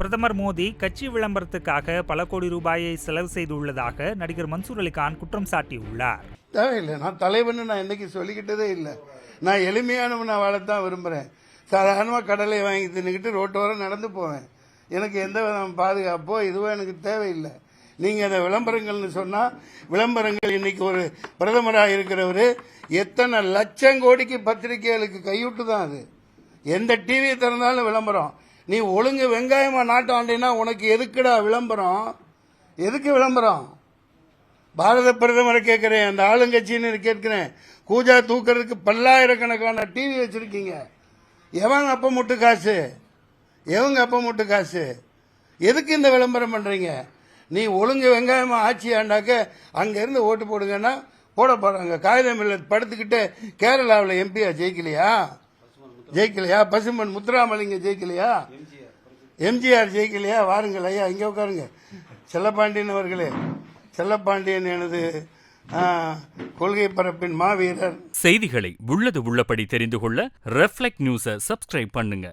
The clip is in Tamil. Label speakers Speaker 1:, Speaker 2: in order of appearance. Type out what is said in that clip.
Speaker 1: பிரதமர் மோடி கட்சி விளம்பரத்துக்காக பல கோடி ரூபாயை செலவு செய்துள்ளதாக நடிகர் மன்சூர் அலிகான் குற்றம் சாட்டியுள்ளார்.
Speaker 2: தேவையில்லை, நான் தலைவன் நான் என்னைக்கு சொல்லிக்கிட்டதே இல்லை. நான் எளிமையானவனை வாழத்தான் விரும்புகிறேன். சாதாரணமாக கடலை வாங்கி தின்னுக்கிட்டு ரோட்டோரம் நடந்து போவேன். எனக்கு எந்த பாதுகாப்போ இதுவோ எனக்கு தேவையில்லை. நீங்கள் அதை விளம்பரங்கள்னு சொன்னால், விளம்பரங்கள் இன்னைக்கு ஒரு பிரதமராக இருக்கிறவர் எத்தனை லட்சம் கோடிக்கு பத்திரிகைகளுக்கு கையூட்டு தான் அது. எந்த டிவியை திறந்தாலும் விளம்பரம். நீ ஒழுங்கு வெங்காயமா நாட்டாண்டினா உனக்கு எதுக்குடா விளம்பரம்? எதுக்கு விளம்பரம்? பாரத பிரதமரை கேட்கிறேன், அந்த ஆளுங்கட்சின்னு கேட்கிறேன். கூஜா தூக்கிறதுக்கு பல்லாயிரக்கணக்கான டிவி வச்சிருக்கீங்க. எவங்க அப்ப முட்டு காசு? எவங்க அப்ப முட்டு காசு? எதுக்கு இந்த விளம்பரம் பண்றீங்க? நீ ஒழுங்கு வெங்காயமா ஆட்சி ஆண்டாக்க அங்க இருந்து ஓட்டு போடுங்கன்னா போட போறாங்க. காகிதம் இல்ல படுத்துக்கிட்டு கேரளாவில் எம்பியா ஜெயிக்கலையா? பசுமன் முத்துராமலிங்க ஜெயிக்கலையா? எம்ஜிஆர் ஜெயிக்கலையா? வாருங்கள் ஐயா, இங்க உட்காருங்க. செல்லப்பாண்டியன் அவர்களே, செல்லப்பாண்டியன் எனது கொள்கை பரப்பின் மாவீரர்.
Speaker 3: செய்திகளை உள்ளது உள்ளபடி தெரிந்து கொள்ள ரெஃப்ளெக்ட் நியூஸை சப்ஸ்கிரைப் பண்ணுங்க.